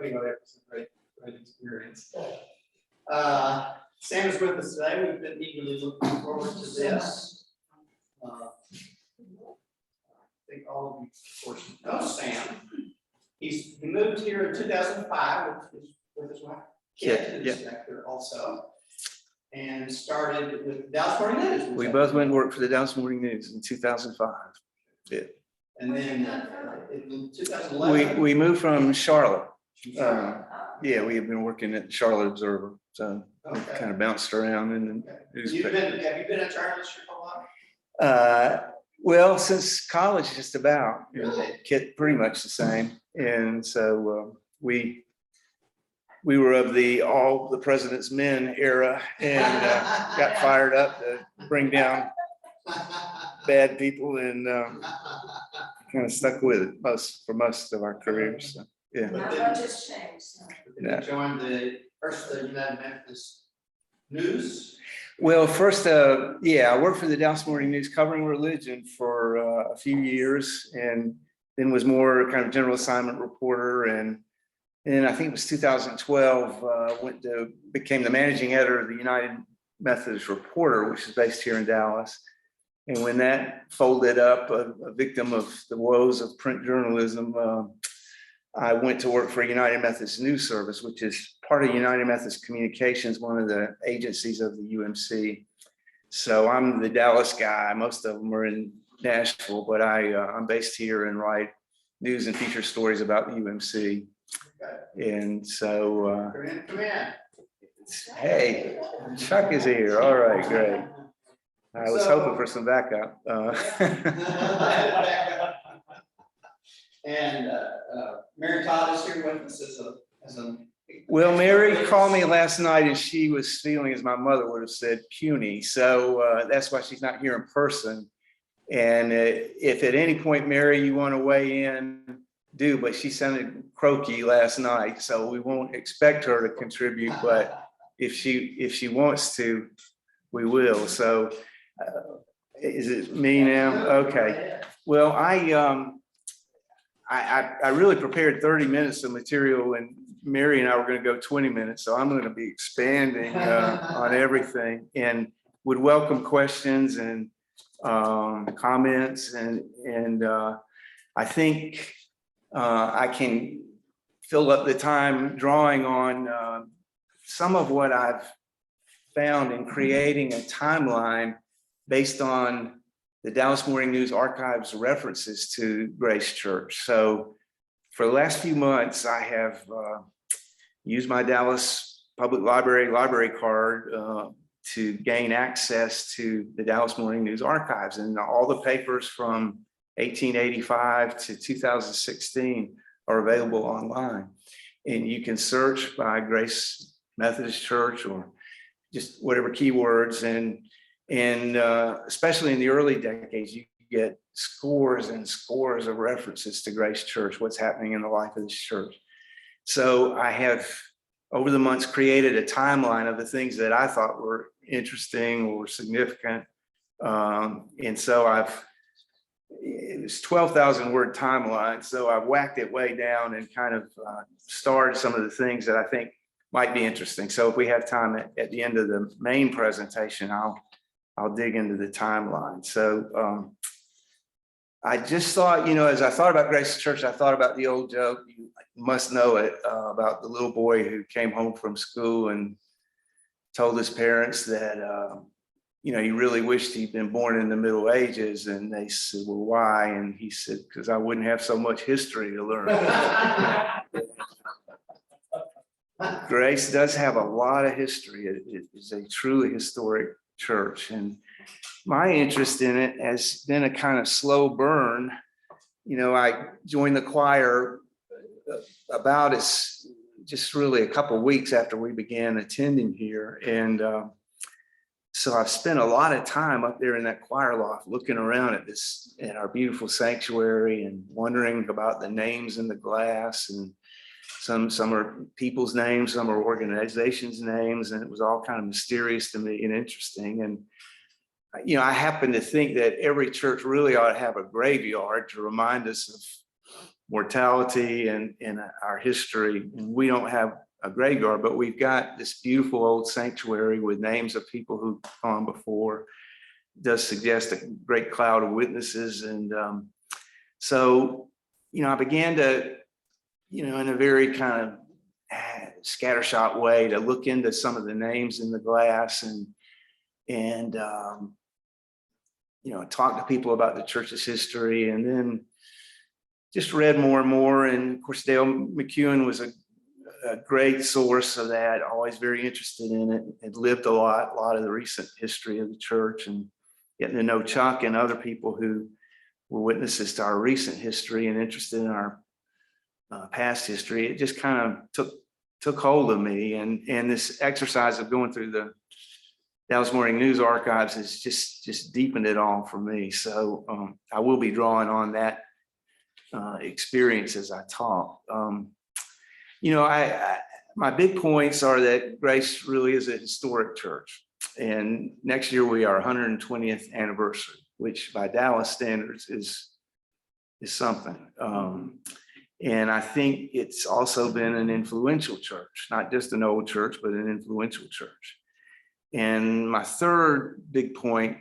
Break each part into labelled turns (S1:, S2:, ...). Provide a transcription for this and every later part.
S1: anyway, it was a great experience. Sam is with us today. We've been eagerly looking forward to this. I think all of you, of course, know Sam. He moved here in 2005 with his wife, Kit, who's back there also, and started with Dallas Morning News.
S2: We both went and worked for the Dallas Morning News in 2005. Yeah.
S1: And then in 2011,
S2: we moved from Charlotte. Yeah, we have been working at Charlotte Observer, so we kind of bounced around in the newspaper.
S1: Have you been a journalist for a while?
S2: Well, since college, just about. Kit, pretty much the same. And so we were of the all the president's men era, and got fired up to bring down bad people, and kind of stuck with it for most of our careers. So, yeah.
S3: Not much has changed.
S1: You joined the United Methodist News.
S2: Well, first, I worked for the Dallas Morning News covering religion for a few years, and then was more kind of general assignment reporter. And I think it was 2012, became the managing editor of the United Methodist Reporter, which is based here in Dallas. And when that folded up, a victim of the woes of print journalism, I went to work for United Methodist News Service, which is part of United Methodist Communications, one of the agencies of the UMC. So I'm the Dallas guy. Most of them are in Nashville, but I'm based here and write news and feature stories about the UMC. And so, hey, Chuck is here. All right, great. I was hoping for some backup.
S1: And Mary Todd is here with us as a
S2: well, Mary called me last night, and she was feeling, as my mother would have said, puny. So that's why she's not here in person. And if at any point, Mary, you want to weigh in, do, but she sounded croaky last night, so we won't expect her to contribute, but if she wants to, we will. So is it me now? Okay. Well, I really prepared 30 minutes of material, and Mary and I were going to go 20 minutes. So I'm going to be expanding on everything, and would welcome questions and comments. And I think I can fill up the time drawing on some of what I've found in creating a timeline based on the Dallas Morning News Archives references to Grace Church. So for the last few months, I have used my Dallas Public Library card to gain access to the Dallas Morning News Archives, and all the papers from 1885 to 2016 are available online. And you can search by Grace Methodist Church or just whatever keywords, and especially in the early decades, you get scores and scores of references to Grace Church, what's happening in the life of this church. So I have, over the months, created a timeline of the things that I thought were interesting or significant. And so it was 12,000 word timeline. So I've whacked it way down and kind of starred some of the things that I think might be interesting. So if we have time at the end of the main presentation, I'll dig into the timeline. So I just thought, as I thought about Grace Church, I thought about the old joke, you must know it, about the little boy who came home from school and told his parents that, he really wished he'd been born in the Middle Ages. And they said, well, why? And he said, because I wouldn't have so much history to learn. Grace does have a lot of history. It is a truly historic church, and my interest in it has been a kind of slow burn. I joined the choir about just really a couple of weeks after we began attending here, and so I've spent a lot of time up there in that choir loft looking around at our beautiful sanctuary and wondering about the names in the glass, and some are people's names, some are organizations' names, and it was all kind of mysterious to me and interesting. And I happen to think that every church really ought to have a graveyard to remind us of mortality and our history. And we don't have a graveyard, but we've got this beautiful old sanctuary with names of people who've gone before. It does suggest a great cloud of witnesses. And so, I began to, in a very kind of scattershot way to look into some of the names in the glass and talk to people about the church's history, and then just read more and more. And of course, Dale McEwen was a great source of that, always very interested in it, and lived a lot of the recent history of the church, and getting to know Chuck and other people who were witnesses to our recent history and interested in our past history. It just kind of took hold of me, and this exercise of going through the Dallas Morning News archives has just deepened it all for me. So I will be drawing on that experience as I talk. My big points are that Grace really is a historic church, and next year we are 120th anniversary, which by Dallas standards is something. And I think it's also been an influential church, not just an old church, but an influential church. And my third big point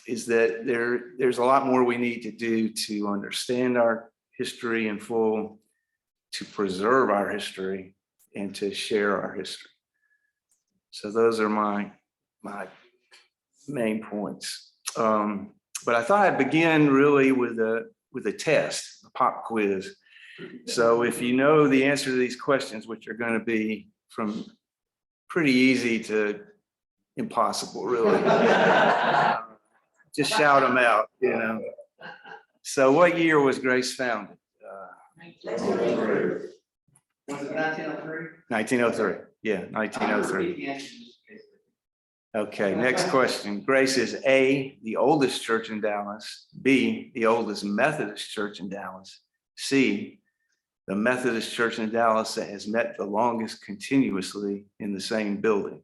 S2: is that there's a lot more we need to do to understand our history in full, to preserve our history, and to share our history. So those are my main points. But I thought I'd begin really with a test, a pop quiz. So if you know the answer to these questions, which are going to be from pretty easy to impossible, really, just shout them out, So what year was Grace founded?
S1: 1903. Was it 1903?
S2: 1903. Yeah, 1903. Okay, next question. Grace is A, the oldest church in Dallas; B, the oldest Methodist church in Dallas; C, the Methodist church in Dallas that has met the longest continuously in the same building.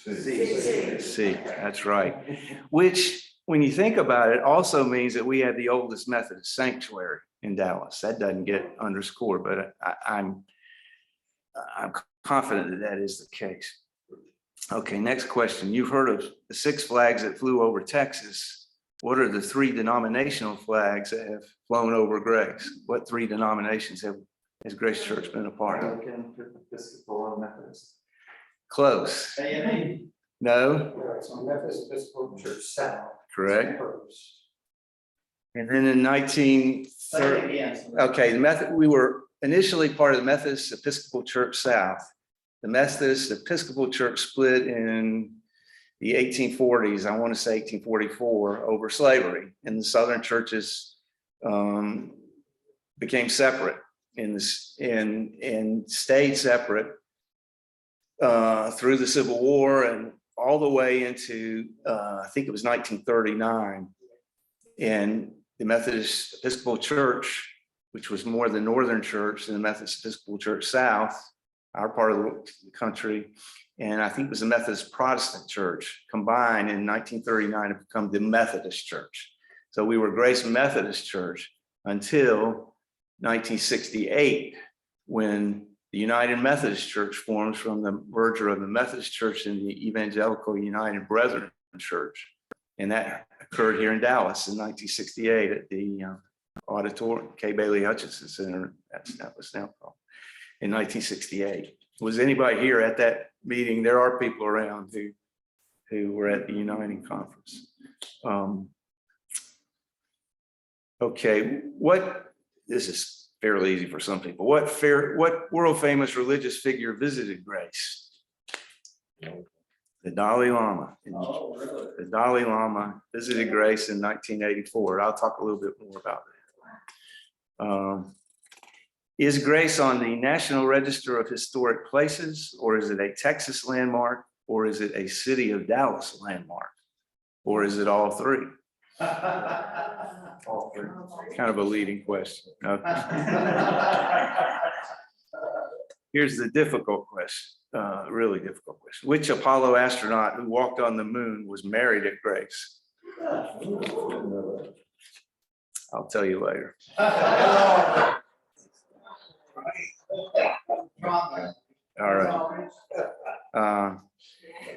S2: C, that's right. Which, when you think about it, also means that we have the oldest Methodist sanctuary in Dallas. That doesn't get underscored, but I'm confident that that is the case. Okay, next question. You've heard of the 6 flags that flew over Texas. What are the 3 denominational flags that have flown over Grace? What 3 denominations has Grace Church been a part of?
S3: Anglican, Episcopal, and Methodist.
S2: Close.
S1: A&E.
S2: No?
S3: So Methodist Episcopal Church South.
S2: Correct. And then in 1930, okay, we were initially part of the Methodist Episcopal Church South. The Methodist Episcopal Church split in the 1840s, I want to say 1844, over slavery, and the Southern churches became separate and stayed separate through the Civil War and all the way into I think it was 1939. And the Methodist Episcopal Church, which was more the Northern Church than the Methodist Episcopal Church South, our part of the country, and I think it was the Methodist Protestant Church, combined in 1939 to become the Methodist Church. So we were Grace Methodist Church until 1968, when the United Methodist Church forms from the merger of the Methodist Church and the Evangelical United Brethren Church. And that occurred here in Dallas in 1968 at the auditorium, K. Bailey Hutchinson Center, that was now called, in 1968. Was anybody here at that meeting? There are people around who were at the Uniting Conference. Okay, this is fairly easy for some people. What world famous religious figure visited Grace? The Dalai Lama.
S1: Oh, really?
S2: The Dalai Lama visited Grace in 1984. I'll talk a little bit more about that. Is Grace on the National Register of Historic Places, or is it a Texas landmark, or is it a City of Dallas landmark, or is it all 3? All 3. Kind of a leading question. Okay. Here's the difficult question, really difficult question. Which Apollo astronaut who walked on the moon was married at Grace? I'll tell you later. All right.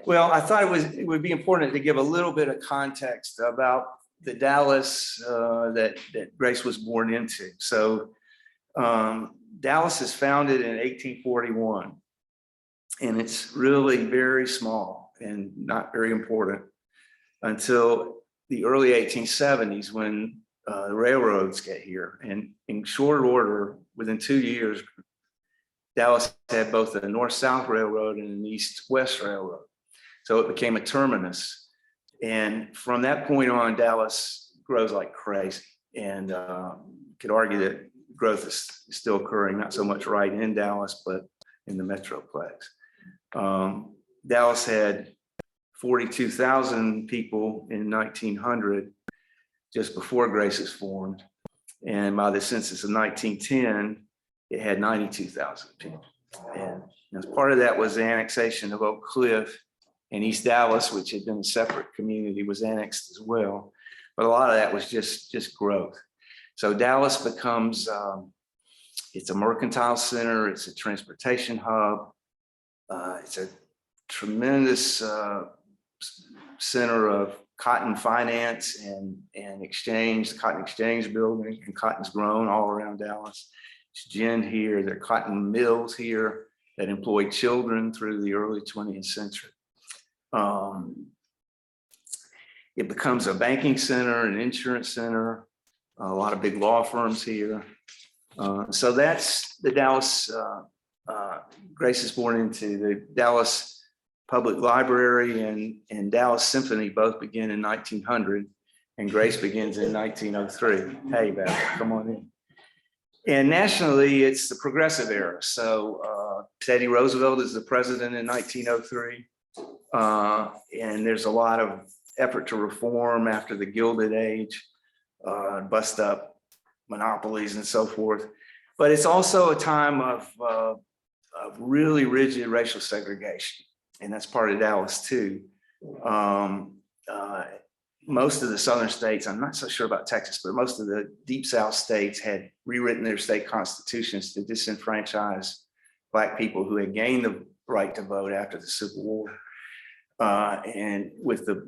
S2: Well, I thought it would be important to give a little bit of context about the Dallas that Grace was born into. So Dallas is founded in 1841, and it's really very small and not very important until the early 1870s when the railroads get here. And in short order, within 2 years, Dallas had both a north-south railroad and an east-west railroad. So it became a terminus. And from that point on, Dallas grows like crazy. And could argue that growth is still occurring, not so much right in Dallas, but in the Metroplex. Dallas had 42,000 people in 1900, just before Grace was formed. And by the census of 1910, it had 92,000 people. And as part of that was the annexation of Oak Cliff, and East Dallas, which had been a separate community, was annexed as well. But a lot of that was just growth. So Dallas becomes, it's a mercantile center, it's a transportation hub, it's a tremendous center of cotton finance and exchange, the cotton exchange building, and cotton's grown all around Dallas. It's gin here, there are cotton mills here that employed children through the early 20th century. It becomes a banking center, an insurance center, a lot of big law firms here. So that's the Dallas, Grace is born into. The Dallas Public Library and Dallas Symphony both begin in 1900, and Grace begins in 1903. Hey, Val, come on in. And nationally, it's the progressive era. So Teddy Roosevelt is the president in 1903. And there's a lot of effort to reform after the Gilded Age, bust up monopolies and so forth. But it's also a time of really rigid racial segregation. And that's part of Dallas too. Most of the southern states, I'm not so sure about Texas, but most of the deep South states had rewritten their state constitutions to disenfranchise Black people who had gained the right to vote after the Civil War. And with the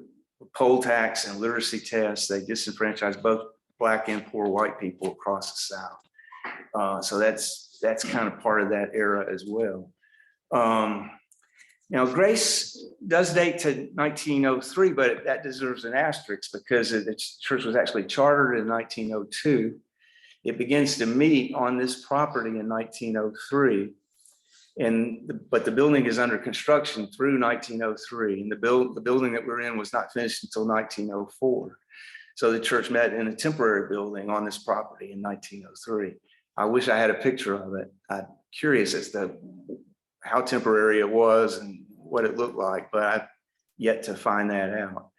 S2: poll tax and literacy tests, they disenfranchised both Black and poor white people across the South. So that's kind of part of that era as well. Now, Grace does date to 1903, but that deserves an asterisk because the church was actually chartered in 1902. It begins to meet on this property in 1903. But the building is under construction through 1903, and the building that we're in was not finished until 1904. So the church met in a temporary building on this property in 1903. I wish I had a picture of it. I'm curious as to how temporary it was and what it looked like, but I've yet to find that out.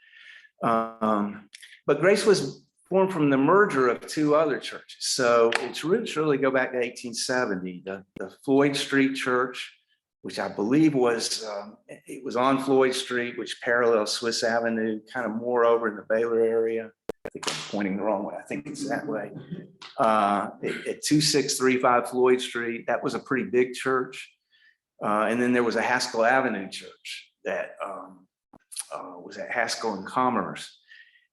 S2: But Grace was formed from the merger of two other churches. So its roots really go back to 1870. The Floyd Street Church, which I believe was, it was on Floyd Street, which parallels Swiss Avenue, kind of more over in the Baylor area. I think I'm pointing the wrong way. I think it's that way. At 2635 Floyd Street, that was a pretty big church. And then there was a Haskell Avenue church that was at Haskell and Commerce.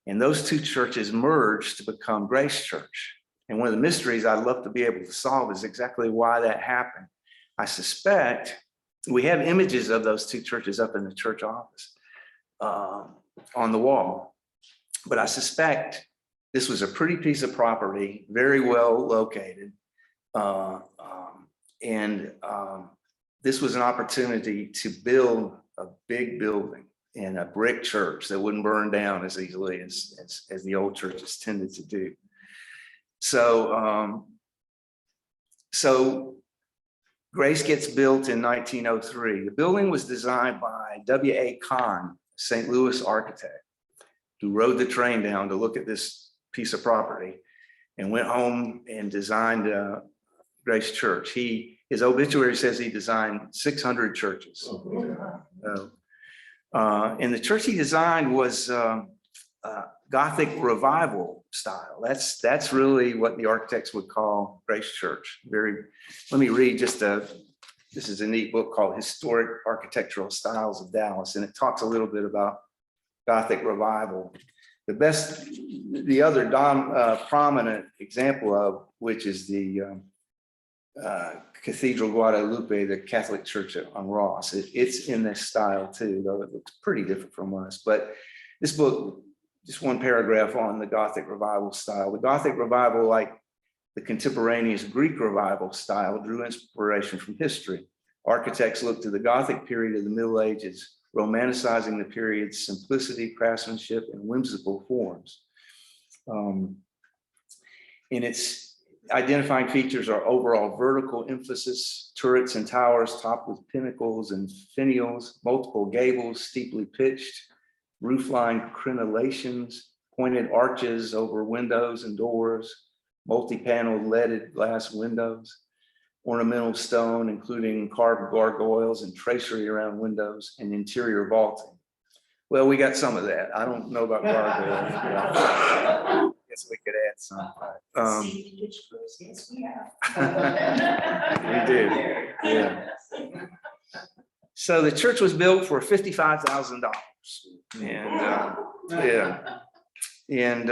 S2: And those two churches merged to become Grace Church. And one of the mysteries I'd love to be able to solve is exactly why that happened. I suspect we have images of those two churches up in the church office on the wall. But I suspect this was a pretty piece of property, very well located. This was an opportunity to build a big building and a brick church that wouldn't burn down as easily as the old churches tended to do. So, Grace gets built in 1903. The building was designed by W.A. Kahn, St. Louis architect, who rode the train down to look at this piece of property and went home and designed Grace Church. His obituary says he designed 600 churches. And the church he designed was Gothic revival style. That's really what the architects would call Grace Church. Let me read this is a neat book called Historic Architectural Styles of Dallas, and it talks a little bit about Gothic revival. The other prominent example of which is the Cathedral Guadalupe, the Catholic Church on Ross. It's in this style too, though it looks pretty different from us. But this book, just one paragraph on the Gothic revival style. The Gothic revival, like the contemporaneous Greek revival style, drew inspiration from history. Architects looked to the Gothic period of the Middle Ages, romanticizing the period's simplicity, craftsmanship, and whimsical forms. In its identifying features are overall vertical emphasis, turrets and towers topped with pinnacles and finials, multiple gables steeply pitched, roof-lined crenellations, pointed arches over windows and doors, multi-paneled leaded glass windows, ornamental stone, including carved gargoyles and tracery around windows, and interior vaulting. Well, we got some of that. I don't know about gargoyles. Guess we could add some.
S4: Yes, we have.
S2: We do, yeah. So the church was built for $55,000, and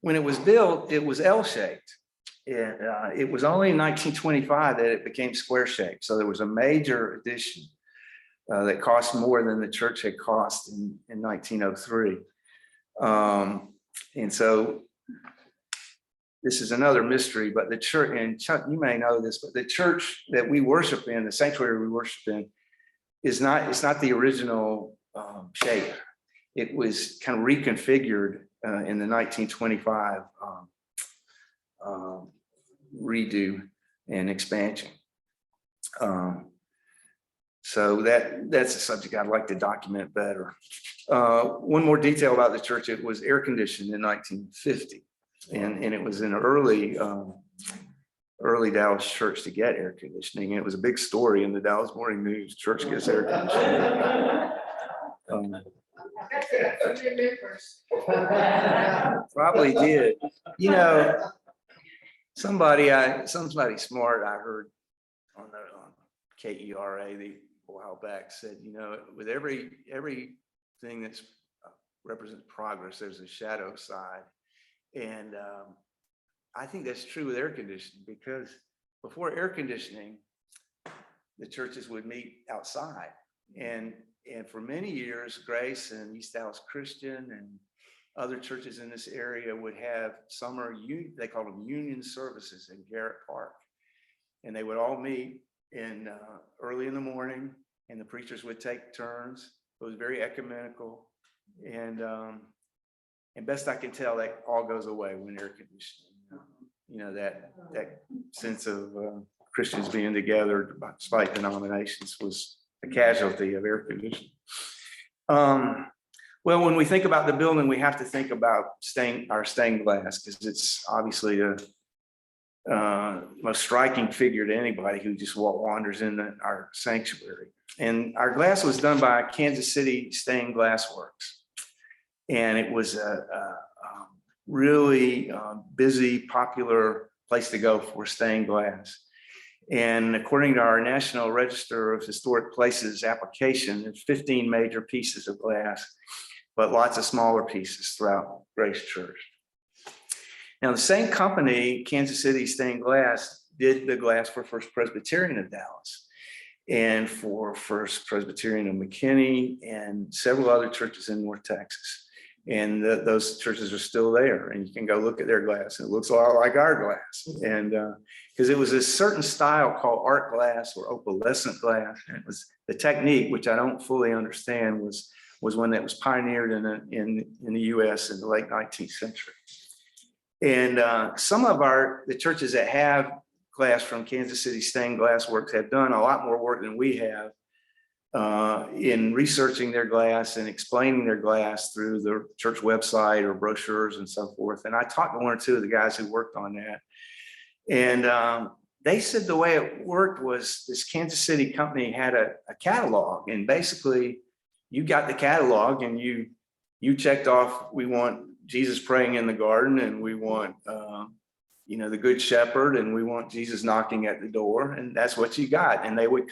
S2: when it was built, it was L-shaped. It was only in 1925 that it became square-shaped. So there was a major addition that cost more than the church had cost in 1903. And so this is another mystery, but the church, and Chuck, you may know this, but the church that we worship in, the sanctuary we worship in, it's not the original shape. It was kind of reconfigured in the 1925 redo and expansion. So that's a subject I'd like to document better. One more detail about the church: it was air conditioned in 1950, and it was an early Dallas church to get air conditioning. It was a big story in the Dallas Morning News. Church gets air conditioning. Probably did. You know, somebody smart I heard on KERA a while back said, you know, with everything that's represents progress, there's a shadow side. And I think that's true with air conditioning, because before air conditioning, the churches would meet outside. And for many years, Grace and East Dallas Christian and other churches in this area would have they called them union services in Garrett Park. And they would all meet early in the morning, and the preachers would take turns. It was very ecumenical. And best I can tell, that all goes away when air conditioning. You know, that sense of Christians being together despite denominations was a casualty of air conditioning. Well, when we think about the building, we have to think about our stained glass, because it's obviously the most striking figure to anybody who just wanders in our sanctuary. And our glass was done by Kansas City Stained Glass Works. And it was a really busy, popular place to go for stained glass. And according to our National Register of Historic Places application, there's 15 major pieces of glass, but lots of smaller pieces throughout Grace Church. Now, the same company, Kansas City Stained Glass, did the glass for First Presbyterian of Dallas and for First Presbyterian of McKinney and several other churches in North Texas. And those churches are still there, and you can go look at their glass. It looks a lot like our glass. And because it was a certain style called art glass or opalescent glass. And it was the technique, which I don't fully understand, was one that was pioneered in the US in the late 19th century. And some of the churches that have glass from Kansas City Stained Glass Works have done a lot more work than we have in researching their glass and explaining their glass through the church website or brochures and so forth. And I talked to one or two of the guys who worked on that. And they said the way it worked was this Kansas City company had a catalog, and basically you got the catalog and you checked off, we want Jesus praying in the garden, and we want, the Good Shepherd, and we want Jesus knocking at the door, and that's what you got. And they would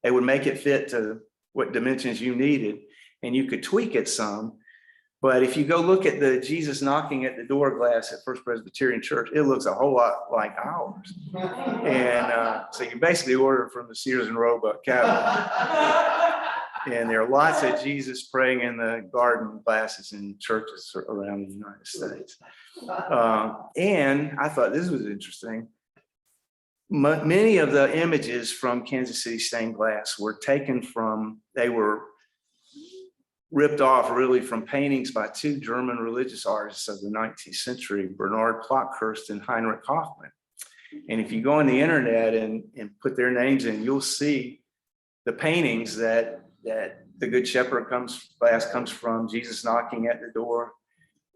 S2: they would make it fit to what dimensions you needed, and you could tweak it some. But if you go look at the Jesus knocking at the door glass at First Presbyterian Church, it looks a whole lot like ours. And so you basically order from the Sears and Roebuck cabinet. And there are lots of Jesus praying in the garden glasses in churches around the United States. And I thought this was interesting. Many of the images from Kansas City stained glass were taken from, they were ripped off really from paintings by two German religious artists of the 19th century, Bernard Klockhurst and Heinrich Hoffmann. And if you go on the internet and put their names in, you'll see the paintings that the Good Shepherd glass comes from, Jesus knocking at the door.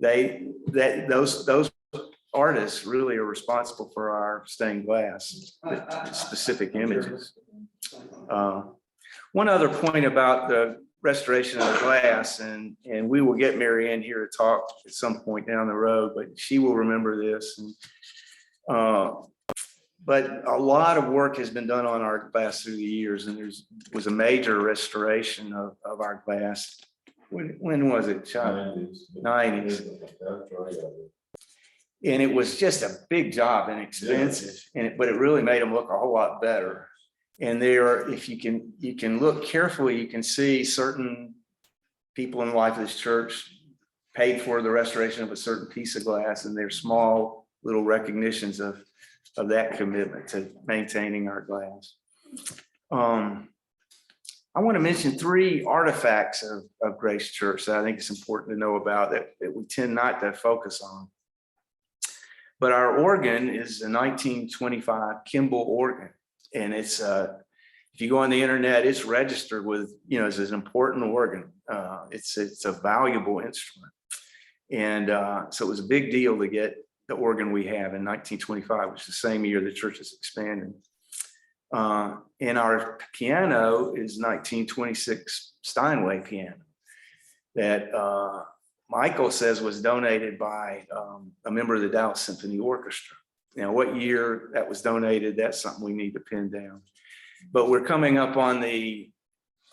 S2: Those artists really are responsible for our stained glass, specific images. One other point about the restoration of the glass, and we will get Mary Ann here to talk at some point down the road, but she will remember this. But a lot of work has been done on our glass through the years, and was a major restoration of our glass. When was it, Chuck? 90s. And it was just a big job and expensive, but it really made them look a whole lot better. And there, if you can look carefully, you can see certain people in the life of this church paid for the restoration of a certain piece of glass, and there's small little recognitions of that commitment to maintaining our glass. I want to mention 3 artifacts of Grace Church that I think it's important to know about that we tend not to focus on. But our organ is a 1925 Kimball organ. And it's, if you go on the internet, it's registered with, as an important organ. It's a valuable instrument. And so it was a big deal to get the organ we have in 1925, which is the same year the church is expanding. And our piano is 1926 Steinway piano that Michael says was donated by a member of the Dallas Symphony Orchestra. Now, what year that was donated, that's something we need to pin down. But we're coming up on the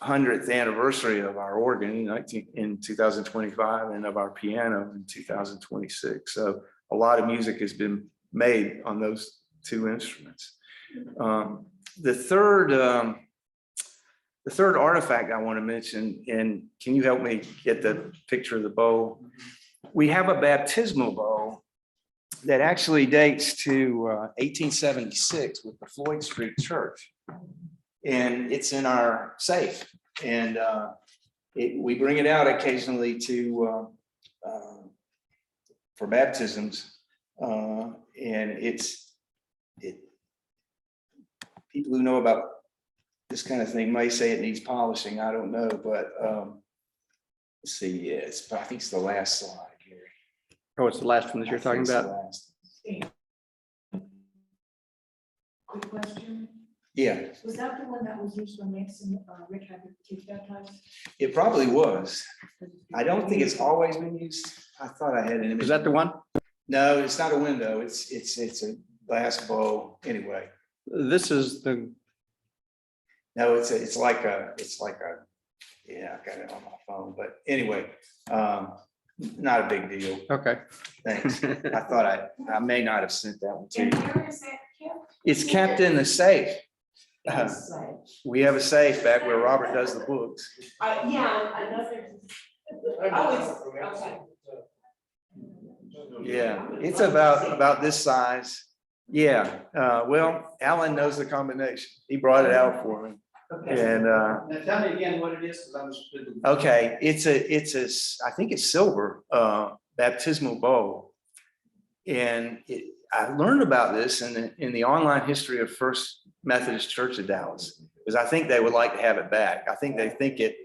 S2: 100th anniversary of our organ in 2025 and of our piano in 2026. So a lot of music has been made on those 2 instruments. The third artifact I want to mention, and can you help me get the picture of the bowl? We have a baptismal bowl that actually dates to 1876 with the Floyd Street Church. And it's in our safe. And we bring it out occasionally for baptisms. And people who know about this kind of thing may say it needs polishing. I don't know, but let's see. Yeah, I think it's the last slide here.
S5: Oh, it's the last one that you're talking about?
S4: Quick question.
S2: Yeah,
S4: Was that the one that was used when Nixon, Rick had the kids baptized?
S2: it probably was. I don't think it's always been used. I thought I had an image.
S5: Is that the one?
S2: No, it's not a window. It's a glass bowl. Anyway,
S5: This is the,
S2: no, it's like a, yeah, I got it on my phone, but anyway, not a big deal.
S5: okay.
S2: Thanks. I thought I may not have sent that one to
S4: And
S2: you.
S4: where is that kept?
S2: It's kept in the safe.
S4: It's
S2: We have a safe back where Robert does the books.
S4: yeah, I know there's. Oh, it's, okay.
S2: Yeah, it's about this size. Yeah, well, Alan knows the combination. He brought it out for me.
S1: Okay.
S2: And
S1: Now tell me again what it is, because I was.
S2: okay, it's a I think it's silver baptismal bowl. And I learned about this in the online history of First Methodist Church of Dallas, because I think they would like to have it back. I think they think it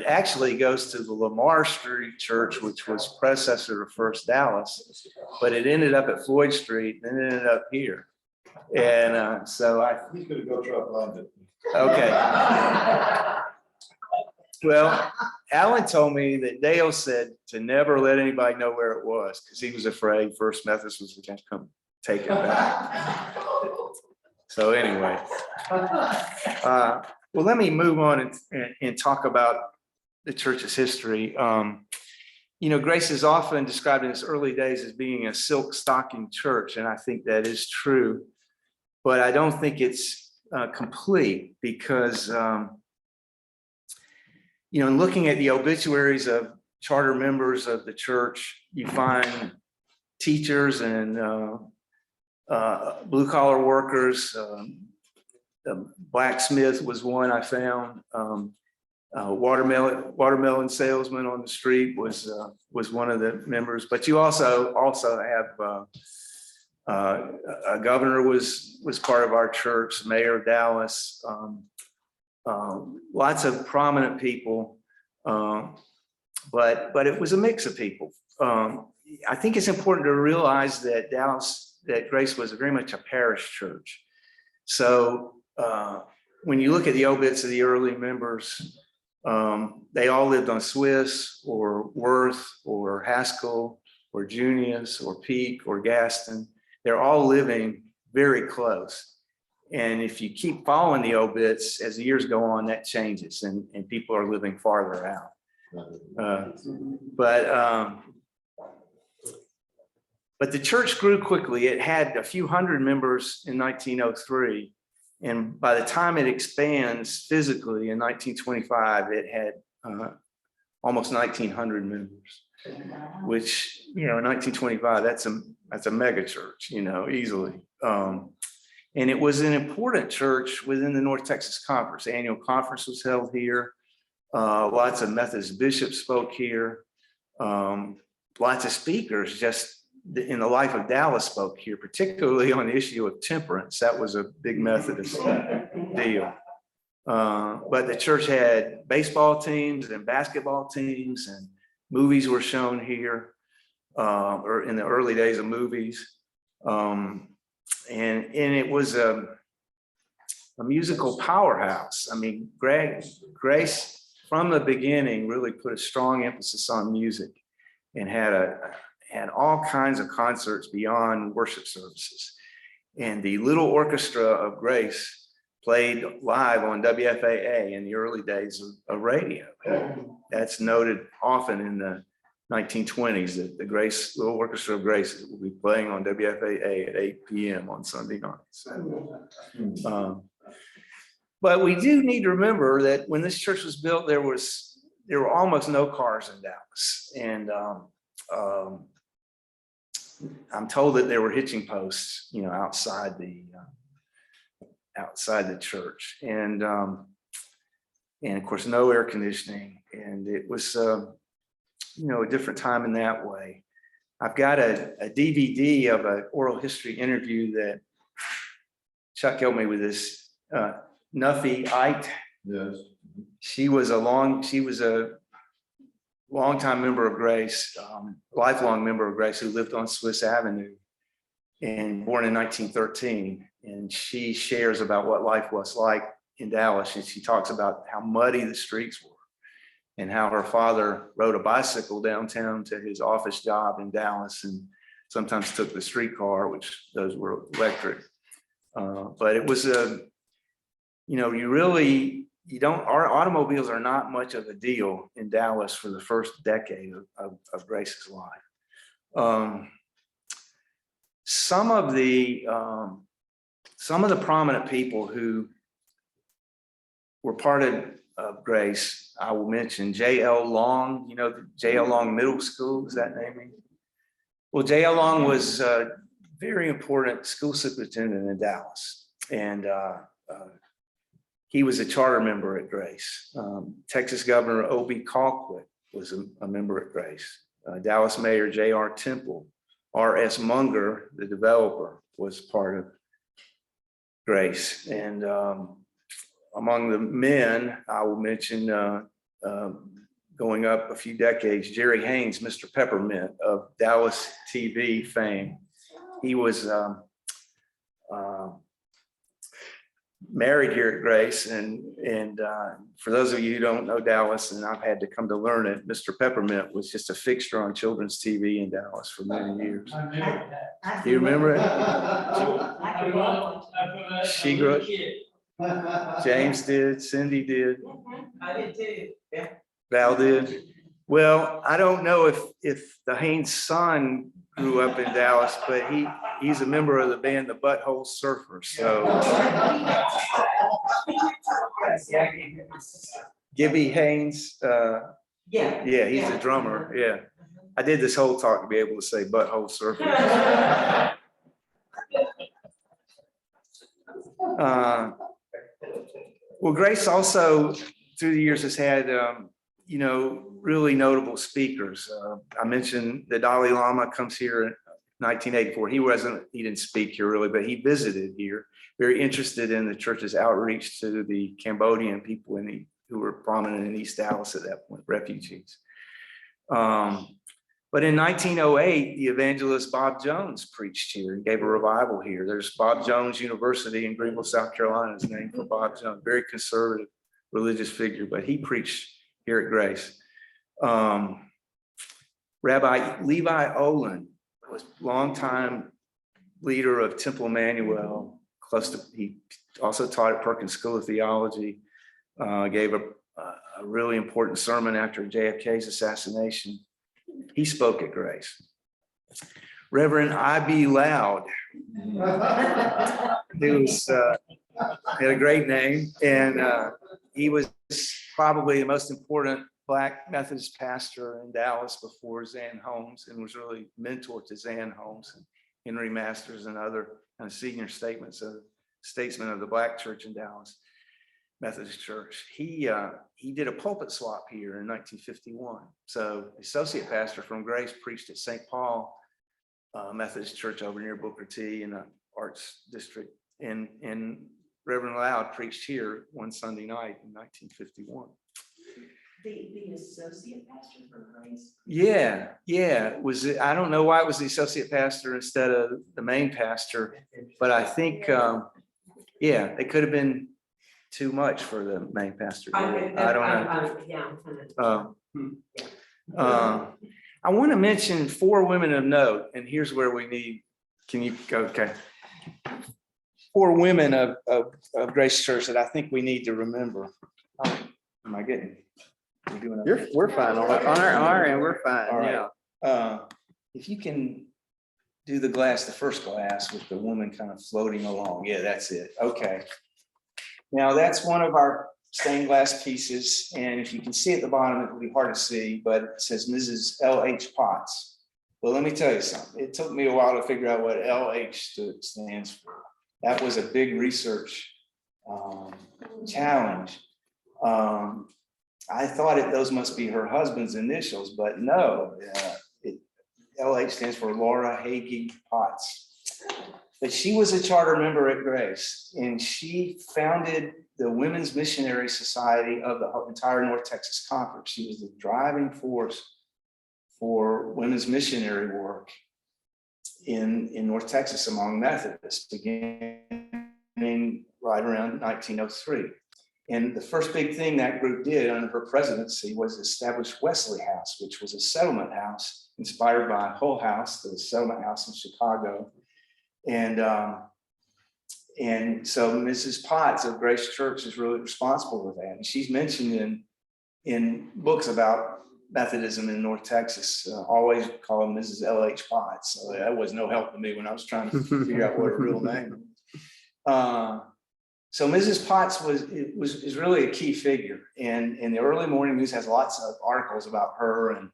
S2: actually goes to the Lamar Street Church, which was predecessor to First Dallas, but it ended up at Floyd Street, and it ended up here. And so
S3: He's gonna go try to find it.
S2: okay. Well, Alan told me that Dale said to never let anybody know where it was because he was afraid First Methodist was going to come take it back. So anyway, well, let me move on and talk about the church's history. Grace is often described in its early days as being a silk stocking church, and I think that is true, but I don't think it's complete because, in looking at the obituaries of charter members of the church, you find teachers and blue collar workers. The blacksmith was one I found. Watermelon salesman on the street was one of the members. But you also have a governor was part of our church, mayor of Dallas. Lots of prominent people, but it was a mix of people. I think it's important to realize that Grace was very much a parish church. So when you look at the obits of the early members, they all lived on Swiss or Worth or Haskell or Junius or Peak or Gaston. They're all living very close. And if you keep following the obits, as the years go on, that changes and people are living farther out. But the church grew quickly. It had a few hundred members in 1903. And by the time it expands physically in 1925, it had almost 1,900 members, which, in 1925, that's a mega church, easily. And it was an important church within the North Texas Conference. The annual conference was held here. Lots of Methodist bishops spoke here. Lots of speakers just in the life of Dallas spoke here, particularly on the issue of temperance. That was a big Methodist deal. But the church had baseball teams and basketball teams, and movies were shown here, or in the early days of movies. And it was a musical powerhouse. I mean, Grace from the beginning really put a strong emphasis on music and had all kinds of concerts beyond worship services. And the little orchestra of Grace played live on WFAA in the early days of radio. That's noted often in the 1920s that the little orchestra of Grace will be playing on WFAA at 8 p.m. on Sunday nights. But we do need to remember that when this church was built, there were almost no cars in Dallas, and I'm told that there were hitching posts, outside the church, and of course no air conditioning, and it was a different time in that way. I've got a DVD of an oral history interview that Chuck helped me with this. Nuffy Ite.
S3: Yes.
S2: She was a longtime member of Grace, lifelong member of Grace, who lived on Swiss Avenue and born in 1913. And she shares about what life was like in Dallas. And she talks about how muddy the streets were and how her father rode a bicycle downtown to his office job in Dallas and sometimes took the streetcar, which those were electric. But it was our automobiles are not much of a deal in Dallas for the first decade of Grace's life. Some of the prominent people who were part of Grace, I will mention J.L. Long. J.L. Long Middle School, is that naming? Well, J.L. Long was a very important school superintendent in Dallas, and he was a charter member at Grace. Texas Governor O.B. Colquitt was a member at Grace. Dallas Mayor J.R. Temple, R.S. Munger, the developer, was part of Grace. And among the men, I will mention going up a few decades, Jerry Haynes, Mr. Peppermint of Dallas TV fame. He was married here at Grace, and for those of you who don't know Dallas, and I've had to come to learn it, Mr. Peppermint was just a fixture on children's TV in Dallas for many years. Do you remember it? She grew up. James did, Cindy did,
S4: I did too, yeah.
S2: Val did. Well, I don't know if the Haynes son grew up in Dallas, but he's a member of the band, the Butthole Surfers. So Gibby Haynes, yeah, he's the drummer. Yeah, I did this whole talk to be able to say Butthole Surfers. Well, Grace also through the years has had, really notable speakers. I mentioned the Dalai Lama comes here in 1984. He didn't speak here really, but he visited here, very interested in the church's outreach to the Cambodian people who were prominent in East Dallas at that point, refugees. But in 1908, the evangelist Bob Jones preached here and gave a revival here. There's Bob Jones University in Greenville, South Carolina, is named for Bob Jones, very conservative religious figure, but he preached here at Grace. Rabbi Levi Olin was longtime leader of Temple Emmanuel, he also taught at Perkins School of Theology, gave a really important sermon after JFK's assassination. He spoke at Grace. Reverend I.B. Loud, he had a great name, and he was probably the most important Black Methodist pastor in Dallas before Zan Holmes, and was really mentor to Zan Holmes and Henry Masters and other kind of senior statesmen of the Black church in Dallas Methodist Church. He did a pulpit swap here in 1951. So the associate pastor from Grace preached at St. Paul Methodist Church over near Booker T in the Arts District, and Reverend Loud preached here one Sunday night in 1951.
S4: The associate pastor for Grace?
S2: Yeah. I don't know why it was the associate pastor instead of the main pastor, but I think, it could have been too much for the main pastor. I don't know. I want to mention 4 women of note, and here's where we need, can you go? Okay. 4 women of Grace Church that I think we need to remember. Am I getting?
S5: We're fine on our end. We're fine.
S2: All right.
S5: Yeah.
S2: If you can do the first glass with the woman kind of floating along. Yeah, that's it. Okay. Now that's one of our stained glass pieces. And if you can see at the bottom, it will be hard to see, but it says Mrs. L.H. Potts. Well, let me tell you something. It took me a while to figure out what L.H. stands for. That was a big research challenge. I thought those must be her husband's initials, but no, LH stands for Laura Hagee Potts. But she was a charter member at Grace, and she founded the Women's Missionary Society of the entire North Texas Conference. She was the driving force for women's missionary work in North Texas among Methodists, beginning right around 1903. And the first big thing that group did under her presidency was establish Wesley House, which was a settlement house inspired by Hull House, the settlement house in Chicago. And so Mrs. Potts of Grace Church is really responsible for that. And she's mentioned in books about Methodism in North Texas, always call her Mrs. L.H. Potts. So that was no help to me when I was trying to figure out what her real name was. So Mrs. Potts is really a key figure, and the early morning news has lots of articles about her and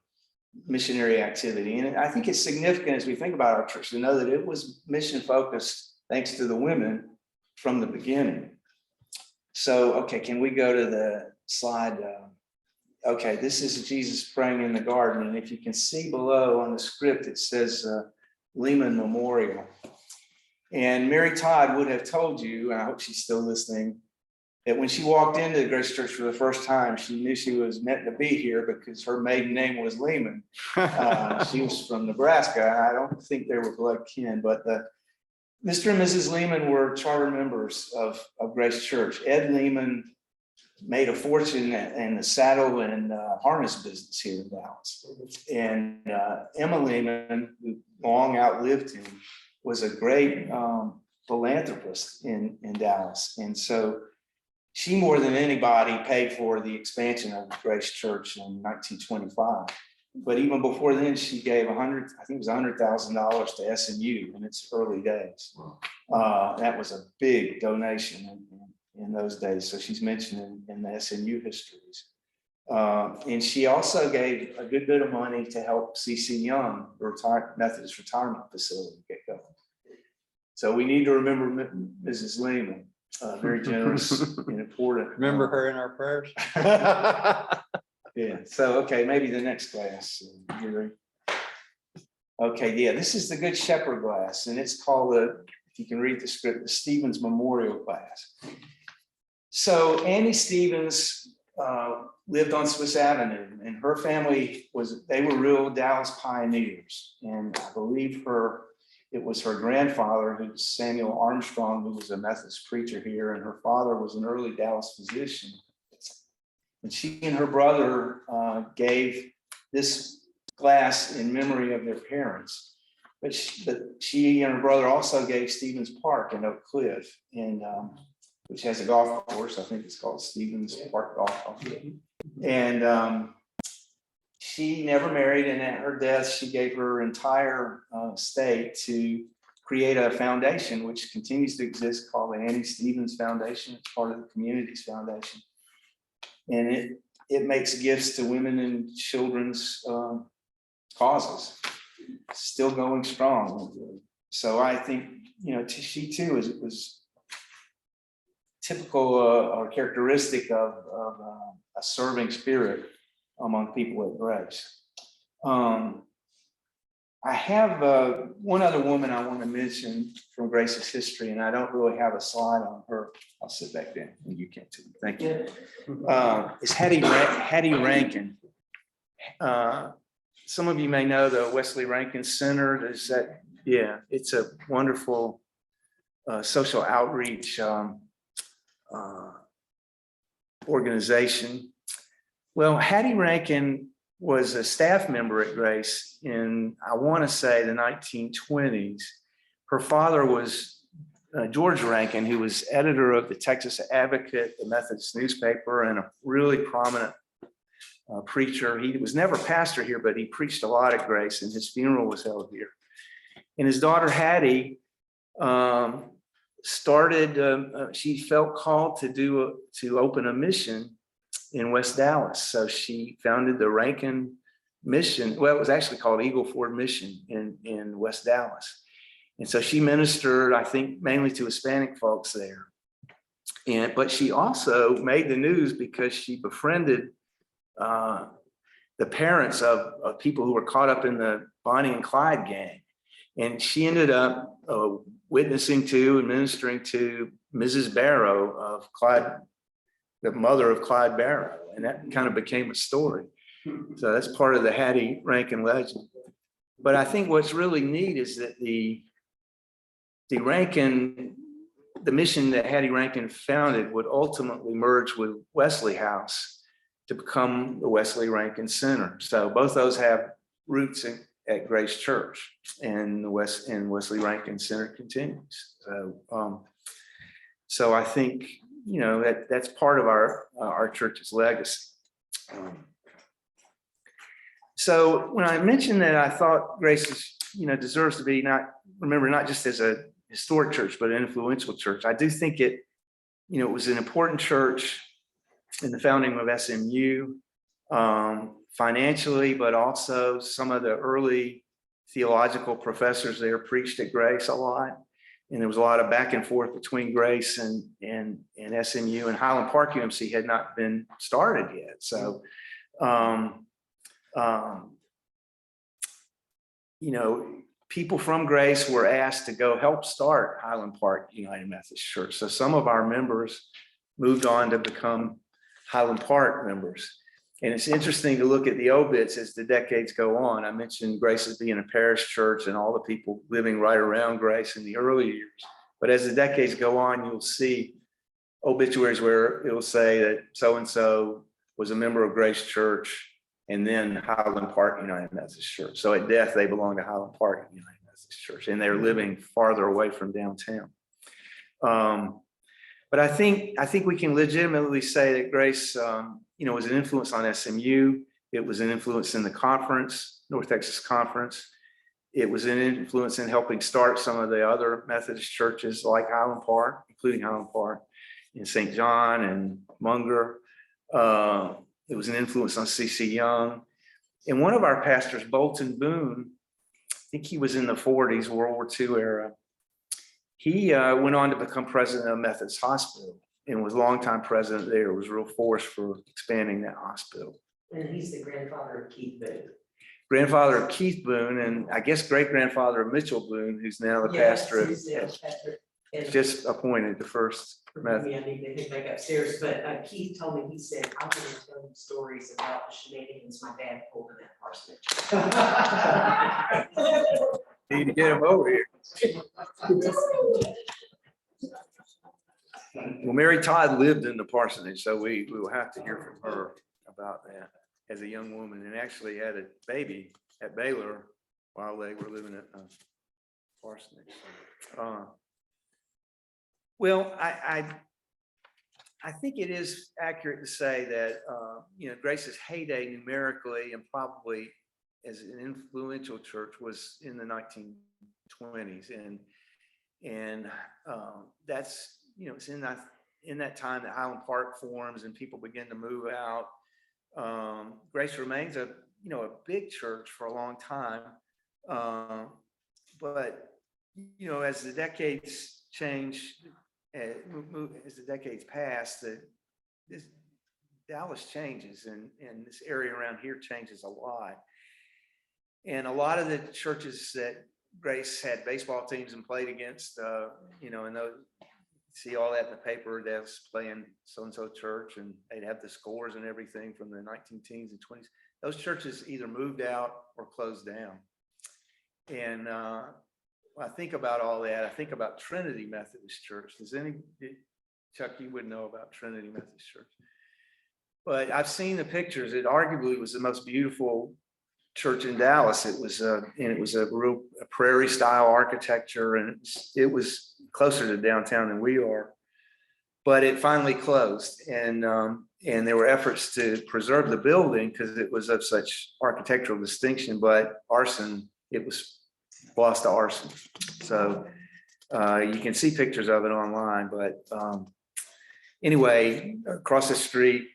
S2: missionary activity. And I think it's significant as we think about our church to know that it was mission focused thanks to the women from the beginning. So, okay, can we go to the slide? Okay, this is Jesus praying in the garden. And if you can see below on the script, it says Lehman Memorial. And Mary Todd would have told you, and I hope she's still listening, that when she walked into Grace Church for the first time, she knew she was meant to be here because her maiden name was Lehman. She was from Nebraska. I don't think they were blood kin, but Mr. and Mrs. Lehman were charter members of Grace Church. Ed Lehman made a fortune in the saddle and harness business here in Dallas. And Emma Lehman, who long outlived him, was a great philanthropist in Dallas. And so she, more than anybody, paid for the expansion of Grace Church in 1925. But even before then, she gave $100,000 to SMU in its early days. That was a big donation in those days. So she's mentioned in the SMU histories. And she also gave a good bit of money to help C.C. Young, the Methodist retirement facility, get going. So we need to remember Mrs. Lehman, very generous and important.
S5: Remember her in our prayers?
S2: Yeah, so, okay, maybe the next glass. Okay, yeah, this is the Good Shepherd glass, and it's called, if you can read the script, the Stevens Memorial Glass. So Annie Stevens lived on Swiss Avenue, and her family they were real Dallas pioneers. And I believe it was her grandfather, who was Samuel Armstrong, who was a Methodist preacher here, and her father was an early Dallas physician. And she and her brother gave this glass in memory of their parents. But she and her brother also gave Stevens Park in Oak Cliff, which has a golf course. I think it's called Stevens Park Golf Course. And she never married, and at her death, she gave her entire estate to create a foundation which continues to exist called the Annie Stevens Foundation. It's part of the community's foundation. And it makes gifts to women and children's causes, still going strong. So I think, she too was typical or characteristic of a serving spirit among people at Grace. I have one other woman I want to mention from Grace's history, and I don't really have a slide on her. I'll sit back there and you can too. Thank you. It's Hattie Rankin. Some of you may know the Wesley Rankin Center. It's a wonderful social outreach organization. Well, Hattie Rankin was a staff member at Grace in, I want to say, the 1920s. Her father was George Rankin, who was editor of the Texas Advocate, the Methodist newspaper, and a really prominent preacher. He was never pastor here, but he preached a lot at Grace, and his funeral was held here. And his daughter Hattie she felt called to open a mission in West Dallas. So she founded the Rankin Mission. Well, it was actually called Eagle Ford Mission in West Dallas. And so she ministered, I think, mainly to Hispanic folks there. But she also made the news because she befriended the parents of people who were caught up in the Bonnie and Clyde gang. And she ended up witnessing to and ministering to Mrs. Barrow of Clyde, the mother of Clyde Barron, and that kind of became a story. So that's part of the Hattie Rankin legend. But I think what's really neat is that the mission that Hattie Rankin founded would ultimately merge with Wesley House to become the Wesley Rankin Center. So both those have roots at Grace Church, and Wesley Rankin Center continues. So I think, that's part of our church's legacy. So when I mentioned that I thought Grace deserves to be not just as a historic church, but an influential church, I do think it was an important church in the founding of SMU, financially, but also some of the early theological professors there preached at Grace a lot. And there was a lot of back and forth between Grace and SMU, and Highland Park UMC had not been started yet. So, people from Grace were asked to go help start Highland Park United Methodist Church. So some of our members moved on to become Highland Park members. And it's interesting to look at the obits as the decades go on. I mentioned Grace as being a parish church and all the people living right around Grace in the early years. But as the decades go on, you'll see obituaries where it will say that so-and-so was a member of Grace Church and then Highland Park United Methodist Church. So at death, they belong to Highland Park United Methodist Church, and they're living farther away from downtown. But I think we can legitimately say that Grace, was an influence on SMU. It was an influence in the conference, North Texas Conference. It was an influence in helping start some of the other Methodist churches like Highland Park, including Highland Park in St. John and Munger. It was an influence on C.C. Young. And one of our pastors, Bolton Boone, I think he was in the 40s, World War II era. He went on to become president of Methodist Hospital and was longtime president there, was a real force for expanding that hospital.
S4: And he's the grandfather of Keith Boone.
S2: Grandfather of Keith Boone, and I guess great-grandfather of Mitchell Boone, who's now the pastor
S4: Yes, he's the
S2: of,
S4: pastor. And
S2: just appointed the first.
S4: forgive me, I need to hit back upstairs, but Keith told me, he said, I'm gonna tell you stories about the shenanigans my dad pulled in that parsonage.
S2: Need to get him over here. Well, Mary Todd lived in the parsonage, so we will have to hear from her about that as a young woman, and actually had a baby at Baylor while they were living at parsonage. Well, I think it is accurate to say that Grace's heyday numerically and probably as an influential church was in the 1920s, and that's it's in that time that Highland Park forms and people begin to move out. Grace remains a big church for a long time, but as the decades change, as the decades pass, this Dallas changes, and this area around here changes a lot. And a lot of the churches that Grace had baseball teams and played against, and those, see all that in the paper, they was playing so-and-so church, and they'd have the scores and everything from the 19 teens and 20s. Those churches either moved out or closed down. And when I think about all that, I think about Trinity Methodist Church. Chuck, you would know about Trinity Methodist Church. But I've seen the pictures. It arguably was the most beautiful church in Dallas. It was a real prairie style architecture, and it was closer to downtown than we are. But it finally closed, and there were efforts to preserve the building because it was of such architectural distinction. But arson, it was lost to arson. So you can see pictures of it online. But anyway, across the street,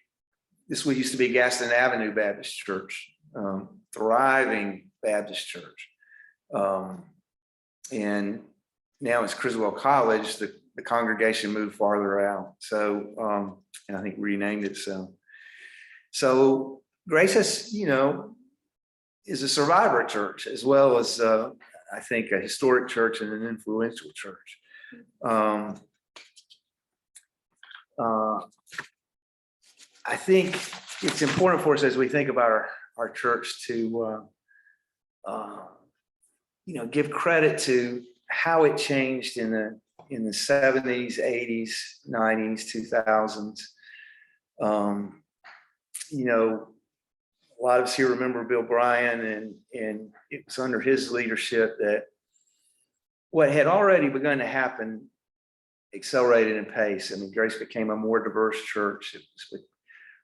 S2: this used to be Gaston Avenue Baptist Church. Thriving Baptist church, and now it's Criswell College. The congregation moved farther out, so and I think renamed it so Grace has, is a survivor church as well as I think a historic church and an influential church. I think it's important for us as we think about our church to give credit to how it changed in the 70s, 80s, 90s, 2000s. A lot of us here remember Bill Bryan, and it was under his leadership that what had already begun to happen accelerated in pace. I mean, Grace became a more diverse church. It was